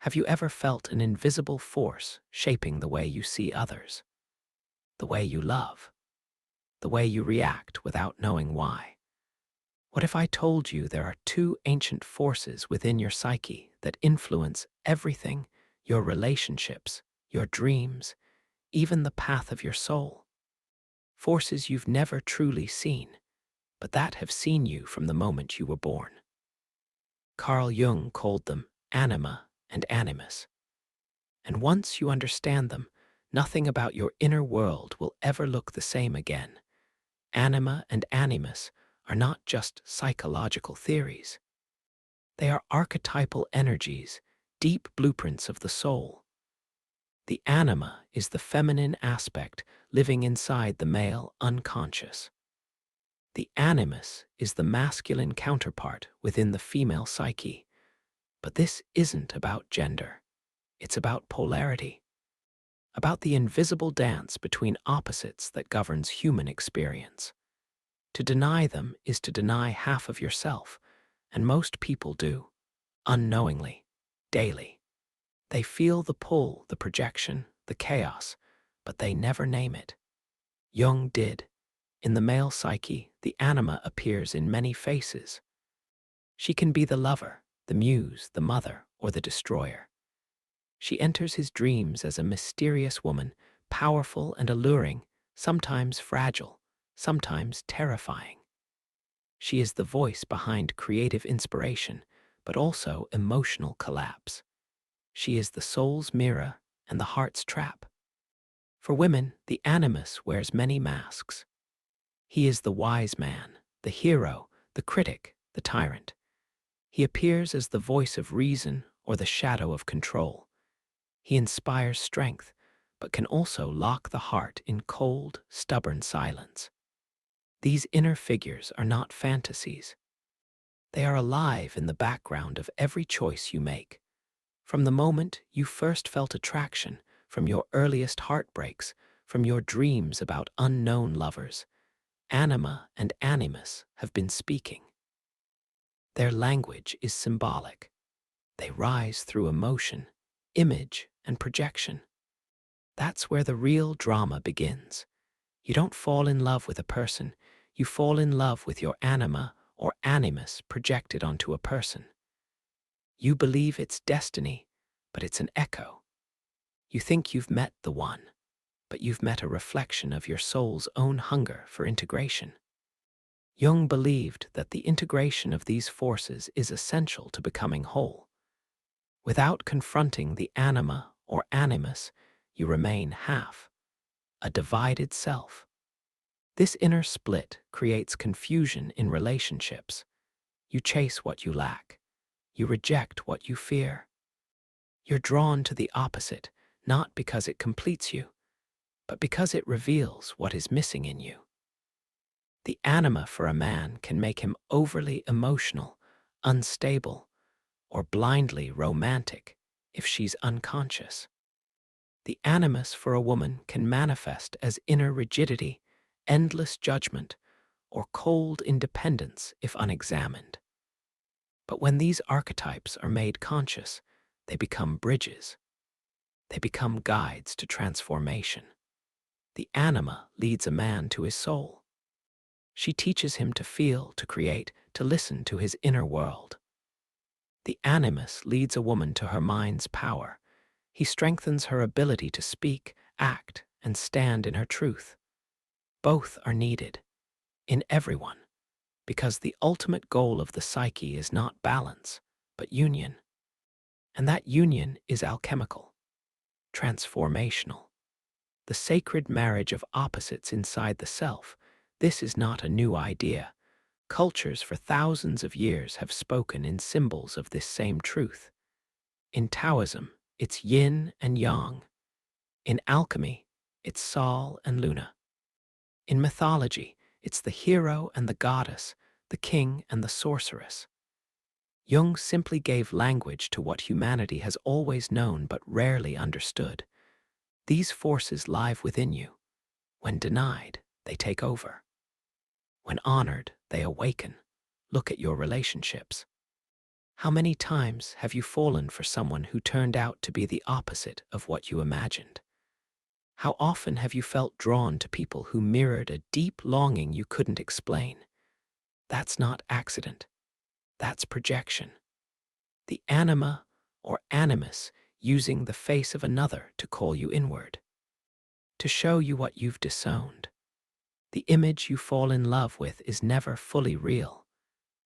Have you ever felt an invisible force shaping the way you see others, the way you love, the way you react without knowing why? What if I told you there are two ancient forces within your psyche that influence everything, your relationships, your dreams, even the path of your soul? Forces you've never truly seen, but that have seen you from the moment you were born. Carl Jung called them Anima and Animus. And once you understand them, nothing about your inner world will ever look the same again. Anima and Animus are not just psychological theories. They are archetypal energies, deep blueprints of the soul. The anima is the feminine aspect living inside the male unconscious. The animus is the masculine counterpart within the female psyche. But this isn't about gender. It's about polarity, about the invisible dance between opposites that governs human experience. To deny them is to deny half of yourself, and most people do, unknowingly, daily. They feel the pull, the projection, the chaos, but they never name it. Jung did. In the male psyche, the anima appears in many faces. She can be the lover, the muse, the mother, or the destroyer. She enters his dreams as a mysterious woman, powerful and alluring, sometimes fragile, sometimes terrifying. She is the voice behind creative inspiration, but also emotional collapse. She is the soul's mirror and the heart's trap. For women, the animus wears many masks. He is the wise man, the hero, the critic, the tyrant. He appears as the voice of reason or the shadow of control. He inspires strength, but can also lock the heart in cold, stubborn silence. These inner figures are not fantasies. They are alive in the background of every choice you make. From the moment you first felt attraction, from your earliest heartbreaks, from your dreams about unknown lovers, anima and animus have been speaking. Their language is symbolic. They rise through emotion, image, and projection. That's where the real drama begins. You don't fall in love with a person, you fall in love with your anima or animus projected onto a person. You believe it's destiny, but it's an echo. You think you've met the one, but you've met a reflection of your soul's own hunger for integration. Jung believed that the integration of these forces is essential to becoming whole. Without confronting the anima or animus, you remain half, a divided self. This inner split creates confusion in relationships. You chase what you lack. You reject what you fear. You're drawn to the opposite, not because it completes you, but because it reveals what is missing in you. The anima for a man can make him overly emotional, unstable, or blindly romantic if she's unconscious. The animus for a woman can manifest as inner rigidity, endless judgment, or cold independence if unexamined. But when these archetypes are made conscious, they become bridges. They become guides to transformation. The anima leads a man to his soul. She teaches him to feel, to create, to listen to his inner world. The animus leads a woman to her mind's power. He strengthens her ability to speak, act, and stand in her truth. Both are needed, in everyone, because the ultimate goal of the psyche is not balance, but union. And that union is alchemical, transformational. The sacred marriage of opposites inside the self. This is not a new idea. Cultures for thousands of years have spoken in symbols of this same truth. In Taoism, it's yin and yang. In alchemy, it's Sol and Luna. In mythology, it's the hero and the goddess, the king and the sorceress. Jung simply gave language to what humanity has always known but rarely understood. These forces live within you. When denied, they take over. When honored, they awaken. Look at your relationships. How many times have you fallen for someone who turned out to be the opposite of what you imagined? How often have you felt drawn to people who mirrored a deep longing you couldn't explain? That's not accident. That's projection. The anima or animus using the face of another to call you inward, to show you what you've disowned. The image you fall in love with is never fully real,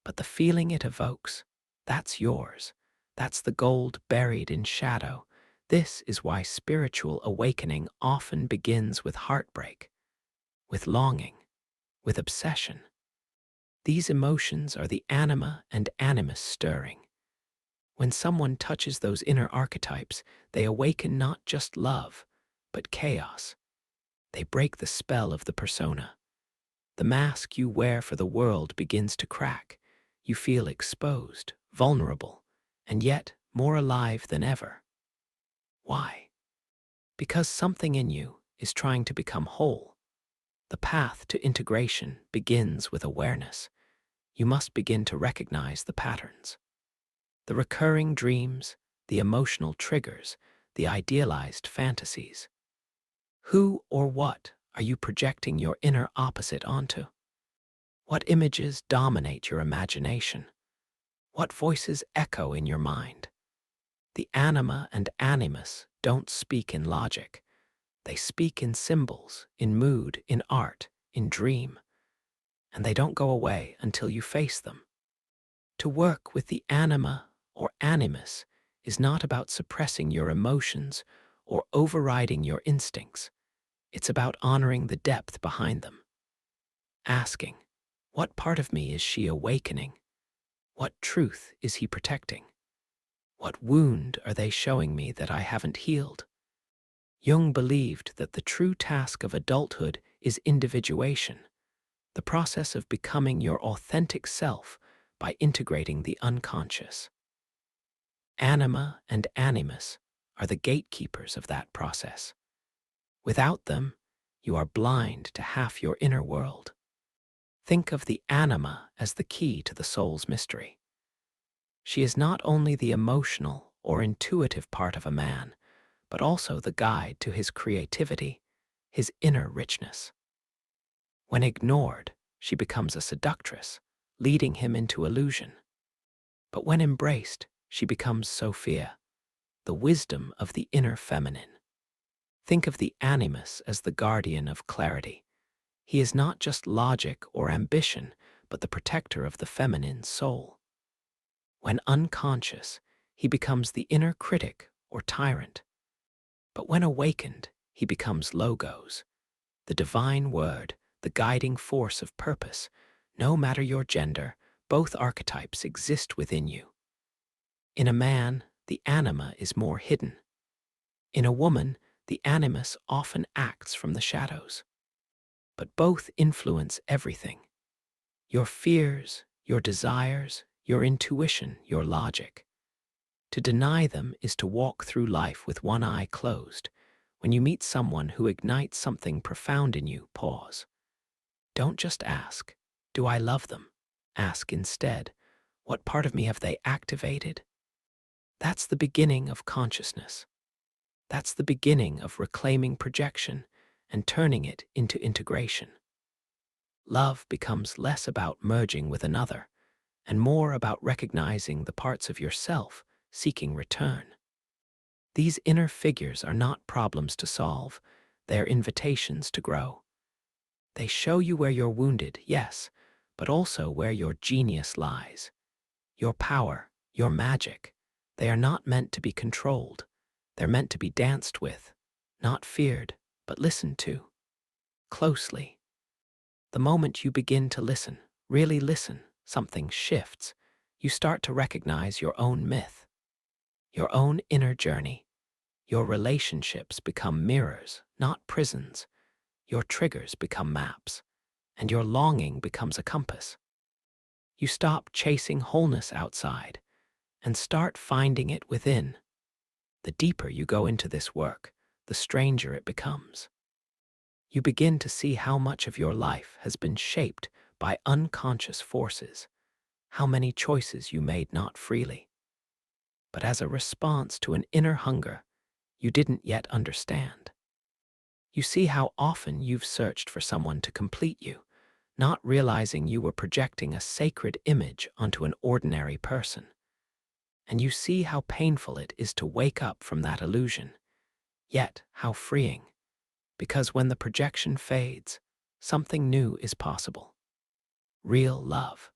but the feeling it evokes, that's yours. That's the gold buried in shadow. This is why spiritual awakening often begins with heartbreak, with longing, with obsession. These emotions are the anima and animus stirring. When someone touches those inner archetypes, they awaken not just love, but chaos. They break the spell of the persona. The mask you wear for the world begins to crack. You feel exposed, vulnerable, and yet more alive than ever. Why? Because something in you is trying to become whole. The path to integration begins with awareness. You must begin to recognize the patterns, the recurring dreams, the emotional triggers, the idealized fantasies. Who or what are you projecting your inner opposite onto? What images dominate your imagination? What voices echo in your mind? The anima and animus don't speak in logic. They speak in symbols, in mood, in art, in dream. And they don't go away until you face them. To work with the anima or animus is not about suppressing your emotions or overriding your instincts. It's about honoring the depth behind them. Asking, what part of me is she awakening? What truth is he protecting? What wound are they showing me that I haven't healed? Jung believed that the true task of adulthood is individuation, the process of becoming your authentic self by integrating the unconscious. Anima and animus are the gatekeepers of that process. Without them, you are blind to half your inner world. Think of the anima as the key to the soul's mystery. She is not only the emotional or intuitive part of a man, but also the guide to his creativity, his inner richness. When ignored, she becomes a seductress, leading him into illusion. But when embraced, she becomes Sophia, the wisdom of the inner feminine. Think of the animus as the guardian of clarity. He is not just logic or ambition, but the protector of the feminine soul. When unconscious, he becomes the inner critic or tyrant. But when awakened, he becomes logos, the divine word, the guiding force of purpose. No matter your gender, both archetypes exist within you. In a man, the anima is more hidden. In a woman, the animus often acts from the shadows. But both influence everything. Your fears, your desires, your intuition, your logic. To deny them is to walk through life with one eye closed. When you meet someone who ignites something profound in you, pause. Don't just ask, do I love them? Ask instead, what part of me have they activated? That's the beginning of consciousness. That's the beginning of reclaiming projection and turning it into integration. Love becomes less about merging with another and more about recognizing the parts of yourself seeking return. These inner figures are not problems to solve, they are invitations to grow. They show you where you're wounded, yes, but also where your genius lies. Your power, your magic. They are not meant to be controlled. They're meant to be danced with, not feared, but listened to. Closely. The moment you begin to listen, really listen, something shifts. You start to recognize your own myth, your own inner journey. Your relationships become mirrors, not prisons. Your triggers become maps, and your longing becomes a compass. You stop chasing wholeness outside and start finding it within. The deeper you go into this work, the stranger it becomes. You begin to see how much of your life has been shaped by unconscious forces, how many choices you made not freely, but as a response to an inner hunger you didn't yet understand. You see how often you've searched for someone to complete you, not realizing you were projecting a sacred image onto an ordinary person. And you see how painful it is to wake up from that illusion, yet how freeing, because when the projection fades, something new is possible. Real love.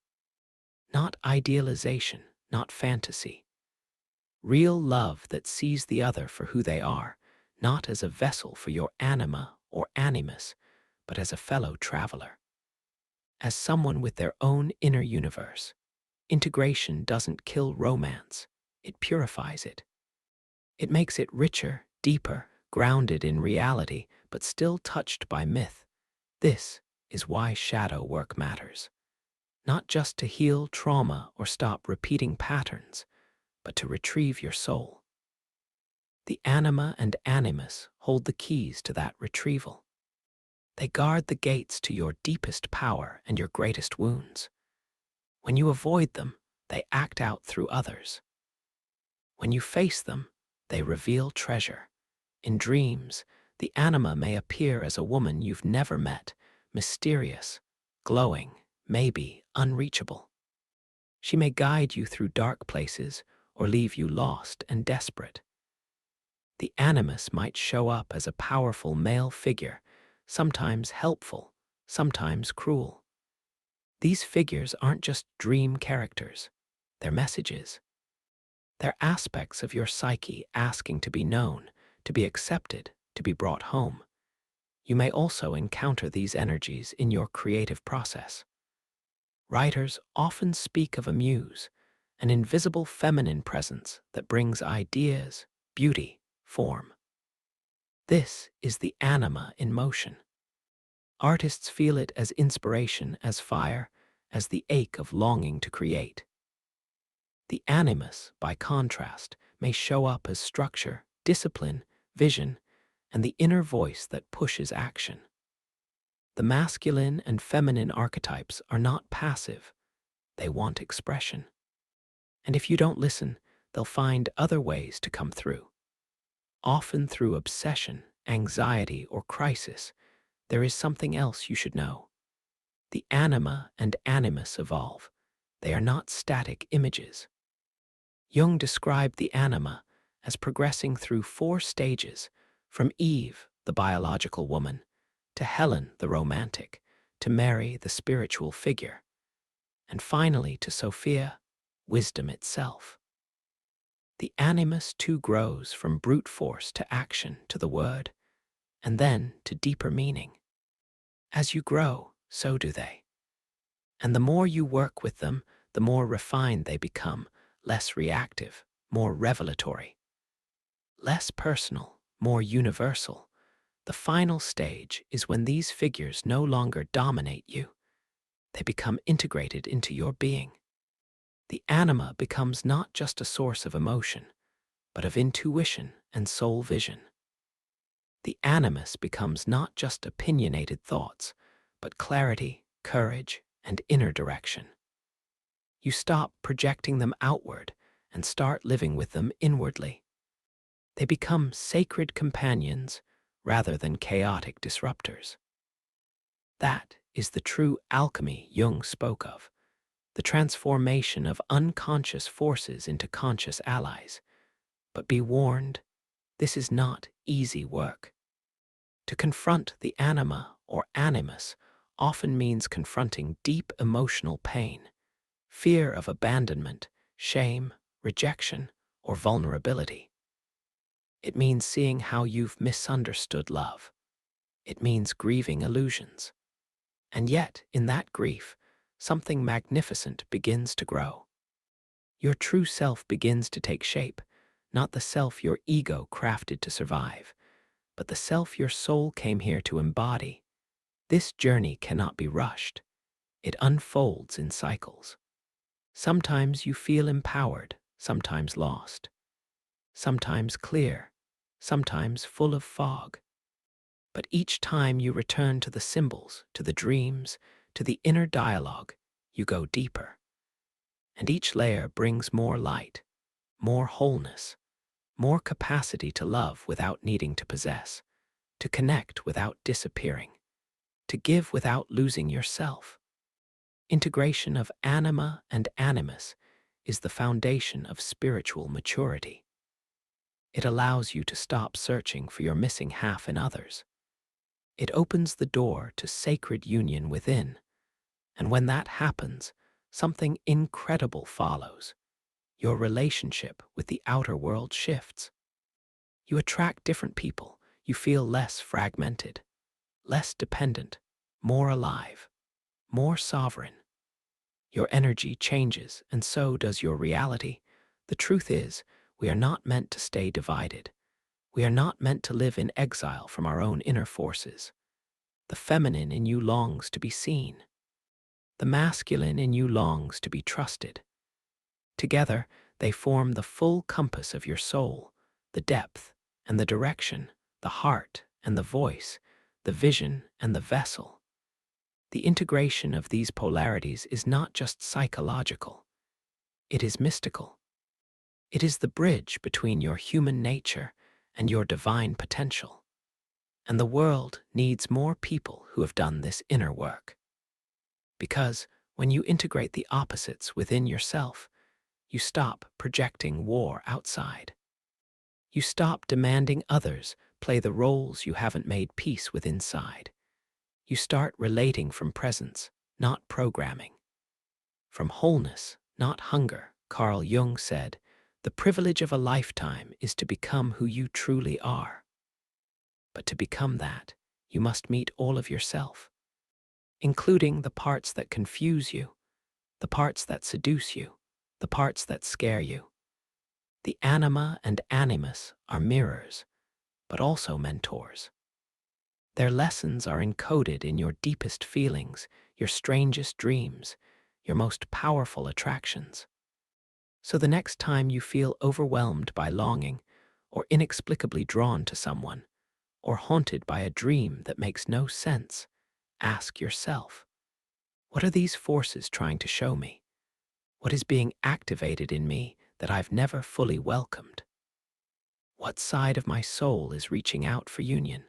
Not idealization, not fantasy. Real love that sees the other for who they are, not as a vessel for your anima or animus, but as a fellow traveler. As someone with their own inner universe. Integration doesn't kill romance, it purifies it. It makes it richer, deeper, grounded in reality, but still touched by myth. This is why shadow work matters. Not just to heal trauma or stop repeating patterns, but to retrieve your soul. The anima and animus hold the keys to that retrieval. They guard the gates to your deepest power and your greatest wounds. When you avoid them, they act out through others. When you face them, they reveal treasure. In dreams, the anima may appear as a woman you've never met, mysterious, glowing, maybe unreachable. She may guide you through dark places or leave you lost and desperate. The animus might show up as a powerful male figure, sometimes helpful, sometimes cruel. These figures aren't just dream characters, they're messages. They're aspects of your psyche asking to be known, to be accepted, to be brought home. You may also encounter these energies in your creative process. Writers often speak of a muse, an invisible feminine presence that brings ideas, beauty, form. This is the anima in motion. Artists feel it as inspiration, as fire, as the ache of longing to create. The animus, by contrast, may show up as structure, discipline, vision, and the inner voice that pushes action. The masculine and feminine archetypes are not passive. They want expression. And if you don't listen, they'll find other ways to come through. Often through obsession, anxiety, or crisis, there is something else you should know. The anima and animus evolve. They are not static images. Jung described the anima as progressing through 4 stages, from Eve, the biological woman, to Helen, the romantic, to Mary, the spiritual figure, and finally to Sophia, wisdom itself. The animus too grows from brute force to action to the word, and then to deeper meaning. As you grow, so do they. And the more you work with them, the more refined they become, less reactive, more revelatory. Less personal, more universal. The final stage is when these figures no longer dominate you. They become integrated into your being. The anima becomes not just a source of emotion, but of intuition and soul vision. The animus becomes not just opinionated thoughts, but clarity, courage, and inner direction. You stop projecting them outward and start living with them inwardly. They become sacred companions rather than chaotic disruptors. That is the true alchemy Jung spoke of, the transformation of unconscious forces into conscious allies. But be warned, this is not easy work. To confront the anima or animus often means confronting deep emotional pain, fear of abandonment, shame, rejection, or vulnerability. It means seeing how you've misunderstood love. It means grieving illusions. And yet, in that grief, something magnificent begins to grow. Your true self begins to take shape, not the self your ego crafted to survive, but the self your soul came here to embody. This journey cannot be rushed. It unfolds in cycles. Sometimes you feel empowered, sometimes lost. Sometimes clear, sometimes full of fog. But each time you return to the symbols, to the dreams, to the inner dialogue, you go deeper. And each layer brings more light, more wholeness, more capacity to love without needing to possess, to connect without disappearing, to give without losing yourself. Integration of anima and animus is the foundation of spiritual maturity. It allows you to stop searching for your missing half in others. It opens the door to sacred union within, and when that happens, something incredible follows. Your relationship with the outer world shifts. You attract different people. You feel less fragmented, less dependent, more alive, more sovereign. Your energy changes, and so does your reality. The truth is, we are not meant to stay divided. We are not meant to live in exile from our own inner forces. The feminine in you longs to be seen. The masculine in you longs to be trusted. Together, they form the full compass of your soul, the depth and the direction, the heart and the voice, the vision and the vessel. The integration of these polarities is not just psychological, it is mystical. It is the bridge between your human nature and your divine potential. And the world needs more people who have done this inner work. Because when you integrate the opposites within yourself, you stop projecting war outside. You stop demanding others play the roles you haven't made peace with inside. You start relating from presence, not programming. From wholeness, not hunger. Carl Jung said, "The privilege of a lifetime is to become who you truly are." But to become that, you must meet all of yourself, including the parts that confuse you, the parts that seduce you, the parts that scare you. The anima and animus are mirrors, but also mentors. Their lessons are encoded in your deepest feelings, your strangest dreams, your most powerful attractions. So the next time you feel overwhelmed by longing, or inexplicably drawn to someone, or haunted by a dream that makes no sense, ask yourself, what are these forces trying to show me? What is being activated in me that I've never fully welcomed? What side of my soul is reaching out for union?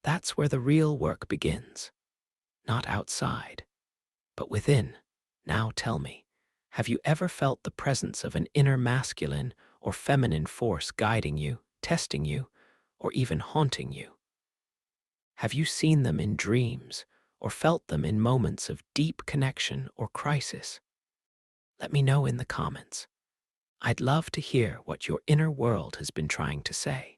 That's where the real work begins. Not outside, but within. Now tell me, have you ever felt the presence of an inner masculine or feminine force guiding you, testing you, or even haunting you? Have you seen them in dreams or felt them in moments of deep connection or crisis? Let me know in the comments. I'd love to hear what your inner world has been trying to say.